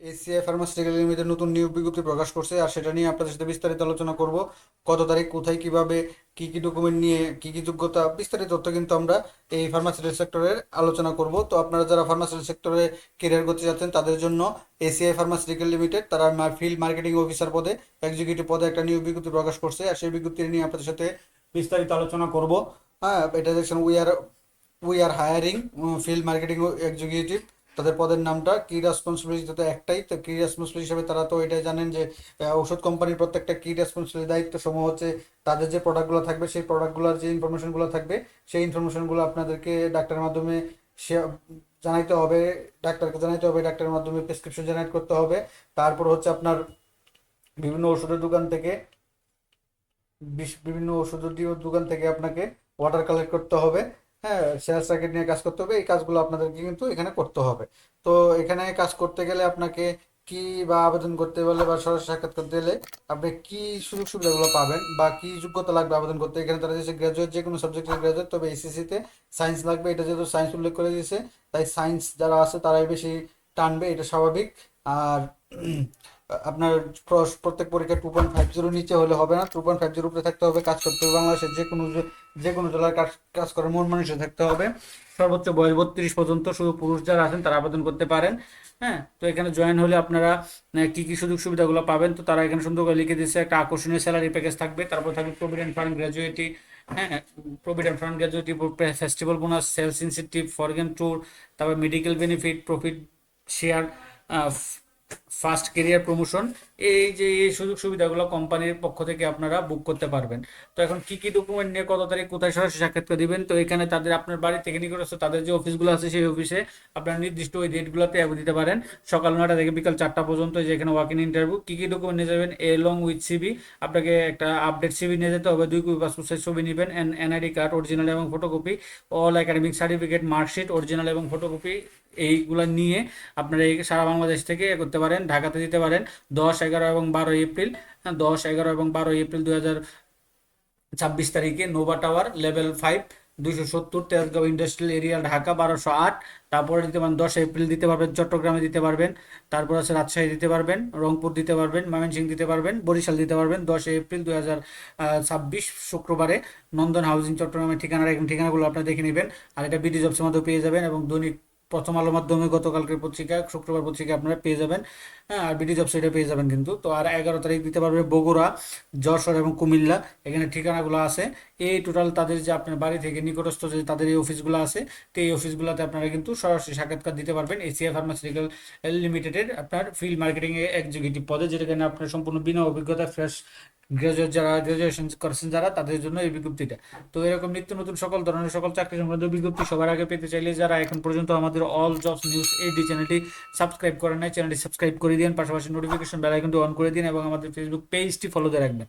ACI pharmaceutical limited নতুন নিয়োগ বিজ্ঞপ্তি প্রকাশ করছে, আর সেটা নিয়ে আপনাদের সাথে বিস্তারিত আলোচনা করব। কত তারিখ, কোথায়, কিভাবে, কি কি ডকুমেন্ট নিয়ে, কি কি যোগ্যতা, বিস্তারিত তথ্য কিন্তু আমরা এই ফার্মাসিউটিক্যাল সেক্টরের আলোচনা করব। তো আপনারা যারা ফার্মাসিউটিক্যাল সেক্টরে কেরিয়ার করতে যাচ্ছেন তাদের জন্য এসিআই ফার্মাসিউটিক্যাল লিমিটেড তারা ফিল্ড মার্কেটিং অফিসার পদে, এক্সিকিউটিভ পদে একটা নিয়োগ বিজ্ঞপ্তি প্রকাশ করছে, আর সেই বিজ্ঞপ্তি নিয়ে আপনাদের সাথে বিস্তারিত আলোচনা করব। হ্যাঁ, এটা দেখছেন we are hiring field marketing executive. তাদের পদের নামটা কি রেসপন্সিবিলিটি তো একটাই, তো কি রেসপন্সিবিলিটি হিসেবে তারা তো এটাই জানেন যে ওষুধ কোম্পানির প্রত্যেকটা কি রেসপন্সিবিলিটি দায়িত্ব সমূহ হচ্ছে তাদের যে প্রোডাক্টগুলো থাকবে সেই প্রোডাক্টগুলোর যে ইনফরমেশনগুলো থাকবে সেই ইনফরমেশনগুলো আপনাদেরকে ডাক্তারের মাধ্যমে সে জানাইতে হবে, ডাক্তারকে জানাইতে হবে, ডাক্তারের মাধ্যমে প্রেসক্রিপশন জেনারেট করতে হবে। তারপর হচ্ছে আপনার বিভিন্ন ওষুধের দোকান থেকে বিভিন্ন ওষুধের দোকান থেকে আপনাকে ওয়াটার কালেক্ট করতে হবে। হ্যাঁ, শেয়ার সার্কিট নিয়ে কাজ করতে হবে, এই কাজগুলো আপনাদেরকে কিন্তু এখানে করতে হবে। তো এখানে কাজ করতে গেলে আপনাকে কি বা আবেদন করতে হলে বা সরাসরি সাক্ষাৎ করতে গেলে আপনি কি সুযোগ সুবিধাগুলো পাবেন বা কি যোগ্যতা লাগবে আবেদন করতে, এখানে তারা দিয়েছে গ্রাজুয়েট, যে কোনো সাবজেক্টের গ্রাজুয়েট, তবে এসএসসিতে সায়েন্স লাগবে। এটা যেহেতু সায়েন্স উল্লেখ করে দিয়েছে তাই সায়েন্স যারা আছে তারাই বেশি টানবে, এটা স্বাভাবিক। আর আপনার প্রত্যেক পরীক্ষা 2.50 নিচে হলে হবে না, 2.50 উপরে থাকতে হবে। কাজ করতে হবে বাংলাদেশের যে কোনো জেলার কাজ কাজ করার মন মানুষের থাকতে হবে। সর্বোচ্চ বয়স 32 পর্যন্ত, শুধু পুরুষ যারা আছেন তারা আবেদন করতে পারেন। হ্যাঁ, তো এখানে জয়েন হলে আপনারা কি কি সুযোগ সুবিধাগুলো পাবেন, তো তারা এখানে সুন্দর করে লিখে দিচ্ছে। একটা আকর্ষণীয় স্যালারি প্যাকেজ থাকবে, তারপর থাকবে প্রভিডেন্ট ফান্ড গ্র্যাজুইটি। হ্যাঁ, provident fund gratuity, festival bonus, sales incentive, foreign tour, তারপর medical benefit, profit share, first career promotion. এই যে এই সুযোগ সুবিধাগুলো কোম্পানির পক্ষ থেকে আপনারা বুক করতে পারবেন। তো এখন কি কি ডকুমেন্ট নিয়ে কত তারিখ কোথায় সরাসরি সাক্ষাৎকার দিবেন, তো এখানে তাদের আপনার বাড়ি থেকে নিকটস্থ তাদের যে অফিসগুলো আছে সেই অফিসে আপনার নির্দিষ্ট ওই ডেটগুলোতে দিতে পারেন, সকাল 9টা থেকে বিকাল 4টা পর্যন্ত, যে এখানে ওয়াক ইন ইন্টারভিউ। কি কি ডকুমেন্ট নিয়ে যাবেন, এলং উইথ সিবি, আপনাকে একটা আপডেট সিবি নিয়ে যেতে হবে, 2 কপি পাসপোর্ট সাইজ ছবি নেবেন, এনআইডি কার্ড অরিজিনাল এবং photocopy, all academic certificate, marksheet original এবং ফটোকপি, এইগুলো নিয়ে আপনারা এই সারা বাংলাদেশ থেকে করতে পারেন, ঢাকাতে দিতে পারেন 10, 11 এবং 12 এপ্রিল। 10, 11 এবং 12 এপ্রিল 2026 তারিখে Nova tower level 5, 270, Tejgaon industrial area, Dhaka 1208। তারপরে দিতে পারেন 10 এপ্রিল দিতে পারবেন চট্টগ্রামে দিতে পারবেন, তারপর আছে রাজশাহী দিতে পারবেন, রংপুর দিতে পারবেন, ময়মনসিংহ দিতে পারবেন, বরিশাল দিতে পারবেন। 10 এপ্রিল 2026 শুক্রবারে নন্দন হাউজিং চট্টগ্রামের ঠিকানা, এখন ঠিকানাগুলো আপনারা দেখে নেবেন। আর এটা বিডি জবসের মধ্যে পেয়ে যাবেন, এবং দৈনিক প্রথম আলোর মাধ্যমে গতকালকের পত্রিকা শুক্রবার পত্রিকা আপনারা পেয়ে যাবেন। হ্যাঁ, আর বিডি জবস এটা পেয়ে যাবেন কিন্তু। তো আর 11 তারিখ দিতে পারবে বগুড়া, যশোর এবং কুমিল্লা, এখানে ঠিকানাগুলো আছে। এই টোটাল তাদের যে আপনার বাড়ি থেকে নিকটস্থ যে তাদের এই অফিসগুলো আছে, তো এই অফিসগুলোতে আপনারা কিন্তু সরাসরি সাক্ষাৎকার দিতে পারবেন এসিআই ফার্মাসিউটিক্যাল লিমিটেডের আপনার ফিল্ড মার্কেটিং এক্সিকিউটিভ পদে, যেখানে আপনার সম্পূর্ণ বিনা অভিজ্ঞতা ফ্রেশ গ্রাজুয়েট যারা গ্রাজুয়েশন করেছেন যারা তাদের জন্য এই বিজ্ঞপ্তিটা। তো এরকম নিত্য নতুন সকল ধরনের সকল চাকরি সংক্রান্ত বিজ্ঞপ্তি সবার আগে পেতে চাইলে যারা এখন পর্যন্ত আমাদের অল জবস নিউজ এইচডি চ্যানেলটি সাবস্ক্রাইব করেন নাই, চ্যানেলটি সাবস্ক্রাইব করে দিন, পাশাপাশি নোটিফিকেশন বেল আইকনটি অন করে দিন এবং আমাদের ফেসবুক পেজটি ফলো দিয়ে রাখবেন।